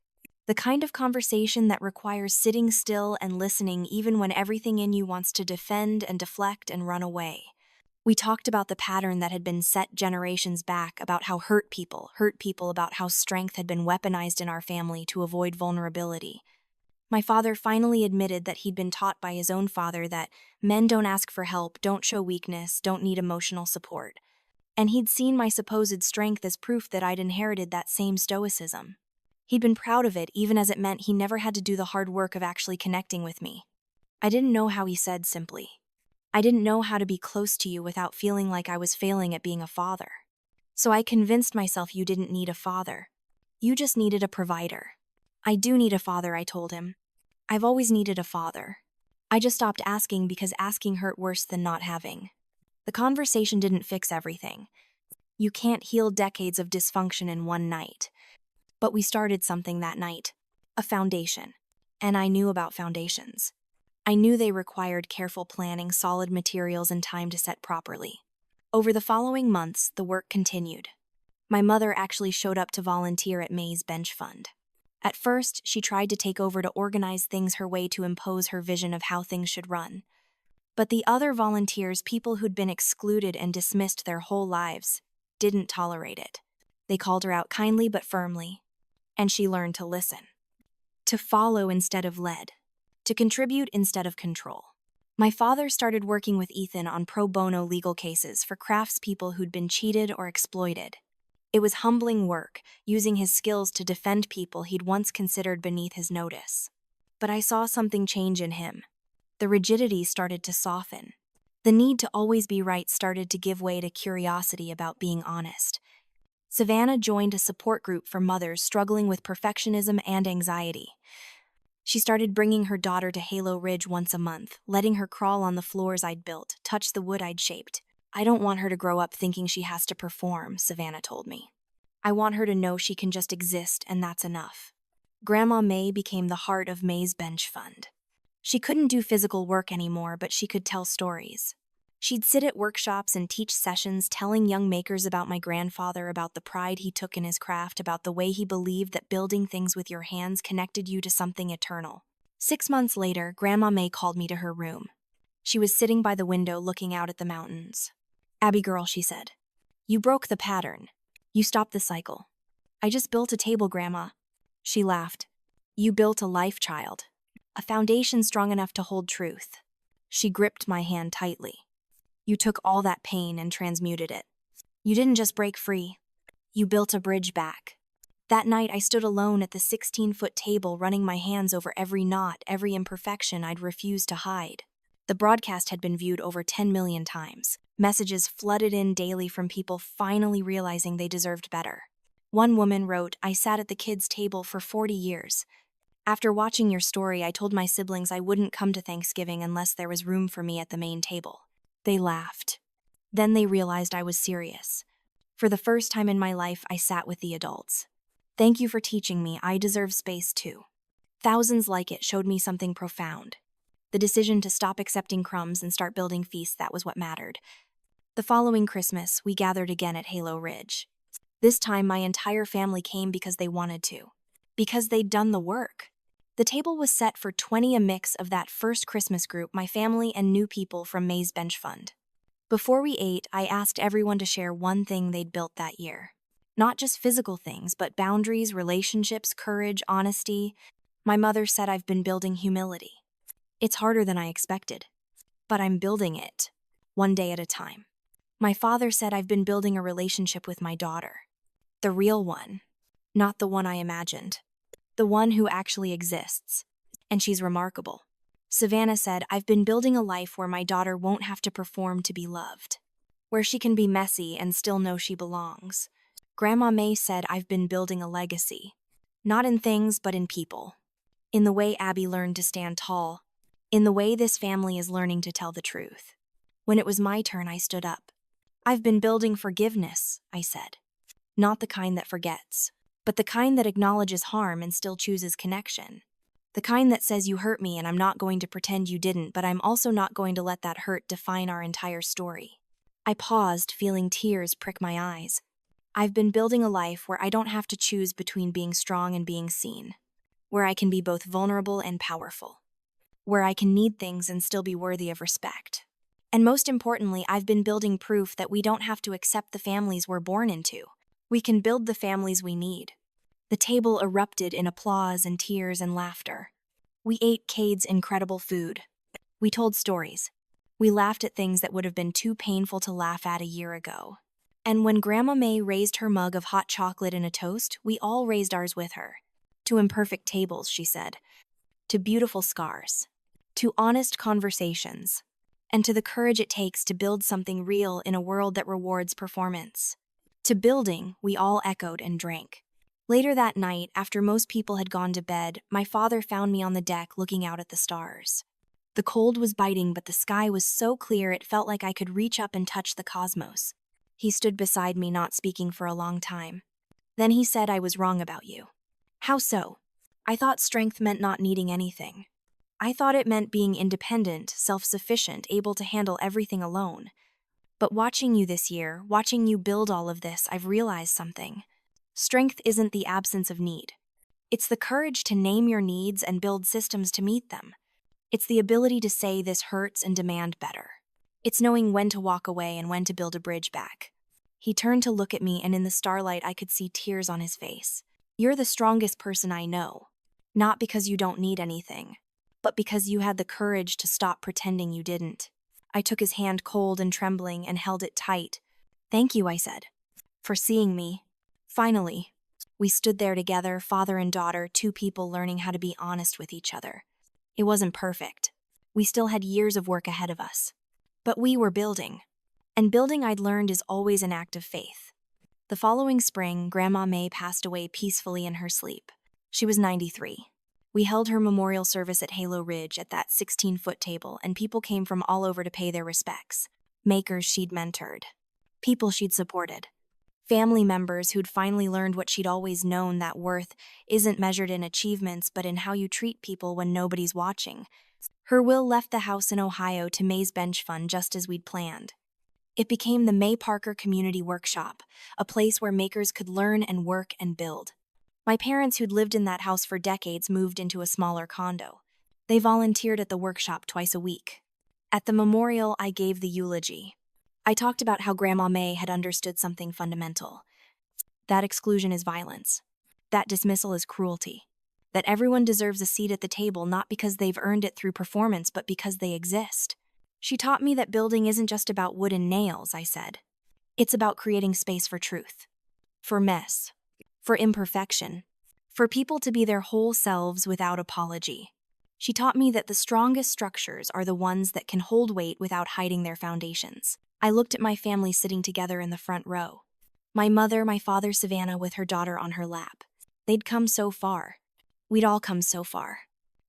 Speaker 1: The kind of conversation that requires sitting still and listening even when everything in you wants to defend and deflect and run away. We talked about the pattern that had been set generations back, about how hurt people, about how strength had been weaponized in our family to avoid vulnerability. My father finally admitted that he'd been taught by his own father that men don't ask for help, don't show weakness, don't need emotional support. And he'd seen my supposed strength as proof that I'd inherited that same stoicism. He'd been proud of it, even as it meant he never had to do the hard work of actually connecting with me. I didn't know how he said simply. I didn't know how to be close to you without feeling like I was failing at being a father. So I convinced myself you didn't need a father. You just needed a provider. I do need a father, I told him. I've always needed a father. I just stopped asking because asking hurt worse than not having. The conversation didn't fix everything. You can't heal decades of dysfunction in one night. But we started something that night. A foundation. And I knew about foundations. I knew they required careful planning, solid materials, and time to set properly. Over the following months, the work continued. My mother actually showed up to volunteer at May's bench fund. At first, she tried to take over to organize things her way to impose her vision of how things should run. But the other volunteers, people who'd been excluded and dismissed their whole lives, didn't tolerate it. They called her out kindly but firmly, and she learned to listen. To follow instead of lead. To contribute instead of control. My father started working with Ethan on pro bono legal cases for craftspeople who'd been cheated or exploited. It was humbling work, using his skills to defend people he'd once considered beneath his notice. But I saw something change in him. The rigidity started to soften. The need to always be right started to give way to curiosity about being honest. Savannah joined a support group for mothers struggling with perfectionism and anxiety. She started bringing her daughter to Halo Ridge once a month, letting her crawl on the floors I'd built, touch the wood I'd shaped. I don't want her to grow up thinking she has to perform, Savannah told me. I want her to know she can just exist, and that's enough. Grandma May became the heart of May's bench fund. She couldn't do physical work anymore, but she could tell stories. She'd sit at workshops and teach sessions, telling young makers about my grandfather, about the pride he took in his craft, about the way he believed that building things with your hands connected you to something eternal. 6 months later, Grandma May called me to her room. She was sitting by the window looking out at the mountains. "Abby girl," she said. "You broke the pattern. You stopped the cycle." "I just built a table, Grandma." She laughed. "You built a life, child. A foundation strong enough to hold truth." She gripped my hand tightly. "You took all that pain and transmuted it. You didn't just break free. You built a bridge back." That night, I stood alone at the 16-foot table, running my hands over every knot, every imperfection I'd refused to hide. The broadcast had been viewed over 10 million times. Messages flooded in daily from people finally realizing they deserved better. One woman wrote, "I sat at the kids' table for 40 years. After watching your story, I told my siblings I wouldn't come to Thanksgiving unless there was room for me at the main table." They laughed. Then they realized I was serious. For the first time in my life, I sat with the adults. "Thank you for teaching me. I deserve space too." Thousands like it showed me something profound. The decision to stop accepting crumbs and start building feasts, that was what mattered. The following Christmas, we gathered again at Halo Ridge. This time, my entire family came because they wanted to. Because they'd done the work. The table was set for 20, a mix of that first Christmas group, my family, and new people from May's bench fund. Before we ate, I asked everyone to share one thing they'd built that year. Not just physical things, but boundaries, relationships, courage, honesty. My mother said, "I've been building humility. It's harder than I expected, but I'm building it, one day at a time." My father said, "I've been building a relationship with my daughter. The real one, not the one I imagined. The one who actually exists. And she's remarkable." Savannah said, "I've been building a life where my daughter won't have to perform to be loved. Where she can be messy and still know she belongs." Grandma May said, "I've been building a legacy. Not in things, but in people. In the way Abby learned to stand tall. In the way this family is learning to tell the truth." When it was my turn, I stood up. "I've been building forgiveness," I said. "Not the kind that forgets, but the kind that acknowledges harm and still chooses connection. The kind that says, you hurt me and I'm not going to pretend you didn't, but I'm also not going to let that hurt define our entire story." I paused, feeling tears prick my eyes. I've been building a life where I don't have to choose between being strong and being seen. Where I can be both vulnerable and powerful. Where I can need things and still be worthy of respect. And most importantly, I've been building proof that we don't have to accept the families we're born into. We can build the families we need. The table erupted in applause and tears and laughter. We ate Cade's incredible food. We told stories. We laughed at things that would have been too painful to laugh at a year ago. And when Grandma May raised her mug of hot chocolate in a toast, we all raised ours with her. To imperfect tables, she said. To beautiful scars. To honest conversations. And to the courage it takes to build something real in a world that rewards performance. To building, we all echoed and drank. Later that night, after most people had gone to bed, my father found me on the deck looking out at the stars. The cold was biting, but the sky was so clear it felt like I could reach up and touch the cosmos. He stood beside me, not speaking for a long time. Then he said, "I was wrong about you." "How so?" "I thought strength meant not needing anything. I thought it meant being independent, self-sufficient, able to handle everything alone. But watching you this year, watching you build all of this, I've realized something. Strength isn't the absence of need. It's the courage to name your needs and build systems to meet them. It's the ability to say this hurts and demand better. It's knowing when to walk away and when to build a bridge back." He turned to look at me, and in the starlight I could see tears on his face. "You're the strongest person I know. Not because you don't need anything, but because you had the courage to stop pretending you didn't." I took his hand, cold and trembling, and held it tight. "Thank you," I said, "for seeing me." Finally, we stood there together, father and daughter, two people learning how to be honest with each other. It wasn't perfect. We still had years of work ahead of us. But we were building. And building, I'd learned, is always an act of faith. The following spring, Grandma May passed away peacefully in her sleep. She was 93. We held her memorial service at Halo Ridge at that 16-foot table, and people came from all over to pay their respects. Makers she'd mentored. People she'd supported. Family members who'd finally learned what she'd always known, that worth isn't measured in achievements but in how you treat people when nobody's watching. Her will left the house in Ohio to May's Bench Fund just as we'd planned. It became the May Parker Community Workshop, a place where makers could learn and work and build. My parents, who'd lived in that house for decades, moved into a smaller condo. They volunteered at the workshop twice a week. At the memorial, I gave the eulogy. I talked about how Grandma May had understood something fundamental. That exclusion is violence. That dismissal is cruelty. That everyone deserves a seat at the table, not because they've earned it through performance, but because they exist. She taught me that building isn't just about wood and nails, I said. It's about creating space for truth. For mess. For imperfection. For people to be their whole selves without apology. She taught me that the strongest structures are the ones that can hold weight without hiding their foundations. I looked at my family sitting together in the front row. My mother, my father, Savannah, with her daughter on her lap. They'd come so far. We'd all come so far.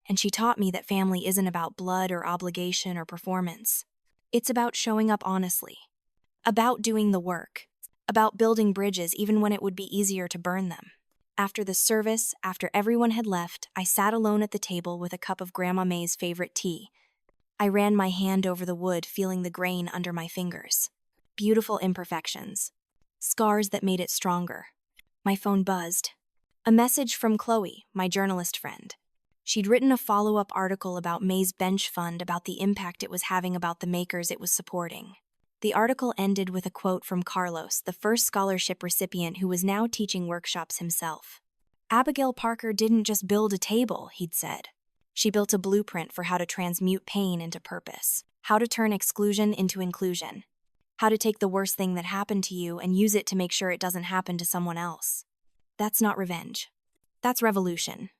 Speaker 1: And she taught me that family isn't about blood or obligation or performance. It's about showing up honestly. About doing the work. About building bridges even when it would be easier to burn them. After the service, after everyone had left, I sat alone at the table with a cup of Grandma May's favorite tea. I ran my hand over the wood, feeling the grain under my fingers. Beautiful imperfections. Scars that made it stronger. My phone buzzed. A message from Chloe, my journalist friend. She'd written a follow-up article about May's Bench Fund, about the impact it was having, about the makers it was supporting. The article ended with a quote from Carlos, the first scholarship recipient who was now teaching workshops himself. "Abigail Parker didn't just build a table," he'd said. "She built a blueprint for how to transmute pain into purpose, how to turn exclusion into inclusion, how to take the worst thing that happened to you and use it to make sure it doesn't happen to someone else. That's not revenge. That's revolution."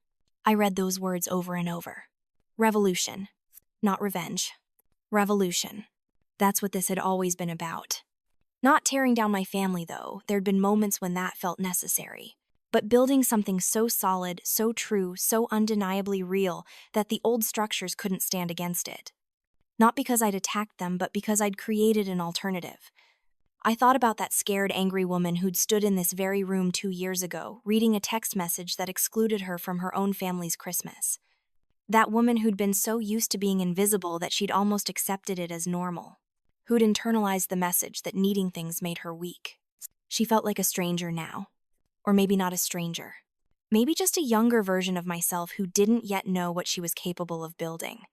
Speaker 1: I read those words over and over. Revolution. Not revenge. Revolution. That's what this had always been about. Not tearing down my family, though. There'd been moments when that felt necessary. But building something so solid, so true, so undeniably real that the old structures couldn't stand against it. Not because I'd attacked them, but because I'd created an alternative. I thought about that scared, angry woman who'd stood in this very room 2 years ago, reading a text message that excluded her from her own family's Christmas. That woman who'd been so used to being invisible that she'd almost accepted it as normal. Who'd internalized the message that needing things made her weak. She felt like a stranger now. Or maybe not a stranger. Maybe just a younger version of myself who didn't yet know what she was capable of building.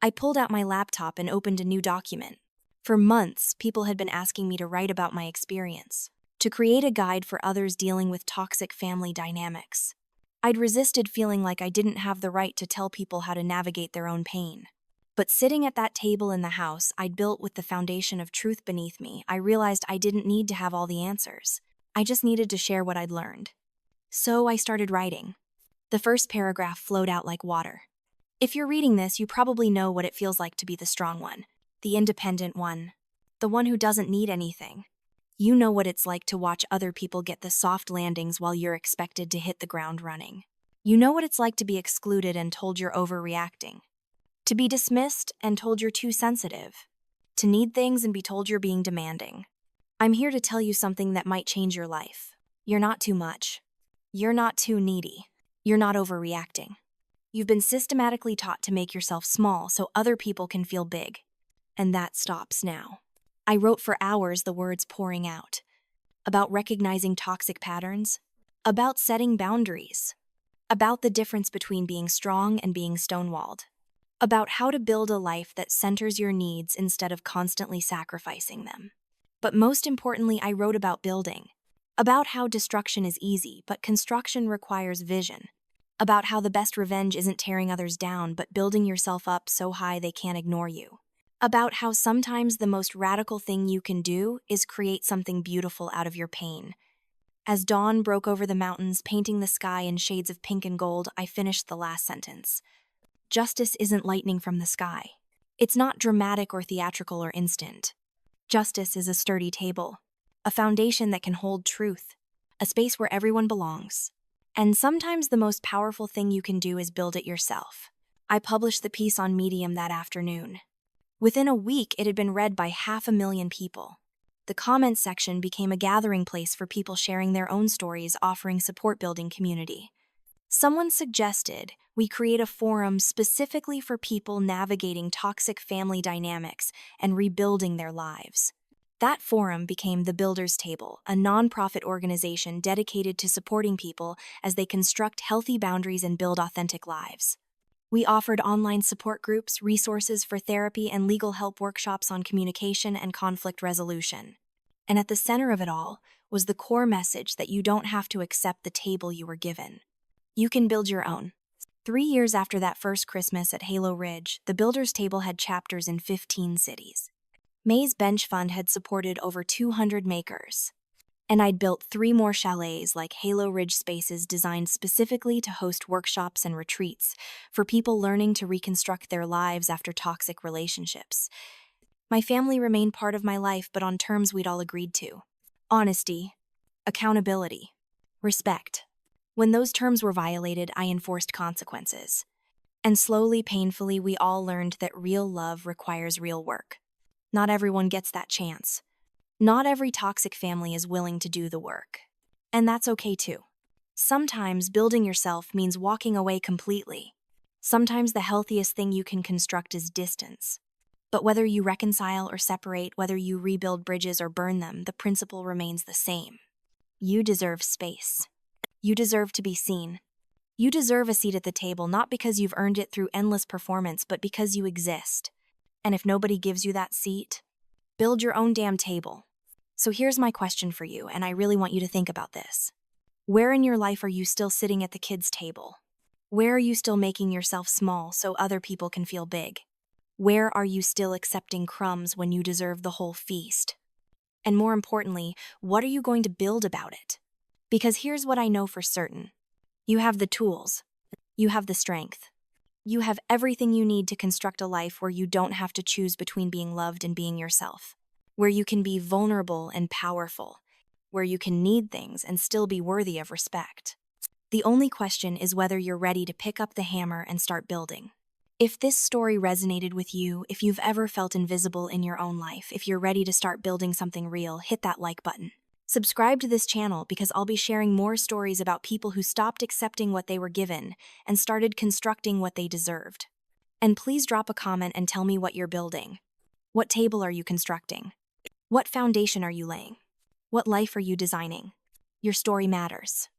Speaker 1: I pulled out my laptop and opened a new document. For months, people had been asking me to write about my experience, to create a guide for others dealing with toxic family dynamics. I'd resisted feeling like I didn't have the right to tell people how to navigate their own pain. But sitting at that table in the house I'd built with the foundation of truth beneath me, I realized I didn't need to have all the answers. I just needed to share what I'd learned. So I started writing. The first paragraph flowed out like water. If you're reading this, you probably know what it feels like to be the strong one, the independent one, the one who doesn't need anything. You know what it's like to watch other people get the soft landings while you're expected to hit the ground running. You know what it's like to be excluded and told you're overreacting. To be dismissed and told you're too sensitive. To need things and be told you're being demanding. I'm here to tell you something that might change your life. You're not too much. You're not too needy. You're not overreacting. You've been systematically taught to make yourself small so other people can feel big. And that stops now. I wrote for hours, the words pouring out. About recognizing toxic patterns. About setting boundaries. About the difference between being strong and being stonewalled. About how to build a life that centers your needs instead of constantly sacrificing them. But most importantly, I wrote about building. About how destruction is easy, but construction requires vision. About how the best revenge isn't tearing others down, but building yourself up so high they can't ignore you. About how sometimes the most radical thing you can do is create something beautiful out of your pain. As dawn broke over the mountains, painting the sky in shades of pink and gold, I finished the last sentence. Justice isn't lightning from the sky. It's not dramatic or theatrical or instant. Justice is a sturdy table, a foundation that can hold truth, a space where everyone belongs. And sometimes the most powerful thing you can do is build it yourself. I published the piece on Medium that afternoon. Within a week, it had been read by 500,000 people. The comments section became a gathering place for people sharing their own stories, offering support, building community. Someone suggested we create a forum specifically for people navigating toxic family dynamics and rebuilding their lives. That forum became the Builders Table, a nonprofit organization dedicated to supporting people as they construct healthy boundaries and build authentic lives. We offered online support groups, resources for therapy, and legal help workshops on communication and conflict resolution. And at the center of it all was the core message that you don't have to accept the table you were given. You can build your own. 3 years after that first Christmas at Halo Ridge, the Builders Table had chapters in 15 cities. May's Bench Fund had supported over 200 makers. And I'd built 3 more chalets like Halo Ridge spaces designed specifically to host workshops and retreats for people learning to reconstruct their lives after toxic relationships. My family remained part of my life, but on terms we'd all agreed to. Honesty, accountability, respect. When those terms were violated, I enforced consequences. And slowly, painfully, we all learned that real love requires real work. Not everyone gets that chance. Not every toxic family is willing to do the work. And that's okay too. Sometimes building yourself means walking away completely. Sometimes the healthiest thing you can construct is distance. But whether you reconcile or separate, whether you rebuild bridges or burn them, the principle remains the same. You deserve space. You deserve to be seen. You deserve a seat at the table, not because you've earned it through endless performance, but because you exist. And if nobody gives you that seat, build your own damn table. So here's my question for you, and I really want you to think about this. Where in your life are you still sitting at the kids' table? Where are you still making yourself small so other people can feel big? Where are you still accepting crumbs when you deserve the whole feast? And more importantly, what are you going to build about it? Because here's what I know for certain. You have the tools. You have the strength. You have everything you need to construct a life where you don't have to choose between being loved and being yourself. Where you can be vulnerable and powerful. Where you can need things and still be worthy of respect. The only question is whether you're ready to pick up the hammer and start building. If this story resonated with you, if you've ever felt invisible in your own life, if you're ready to start building something real, hit that like button. Subscribe to this channel because I'll be sharing more stories about people who stopped accepting what they were given and started constructing what they deserved. And please drop a comment and tell me what you're building. What table are you constructing? What foundation are you laying? What life are you designing? Your story matters.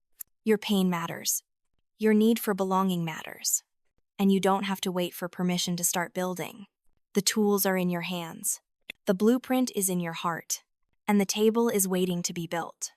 Speaker 1: Your pain matters. Your need for belonging matters. And you don't have to wait for permission to start building. The tools are in your hands. The blueprint is in your heart, and the table is waiting to be built.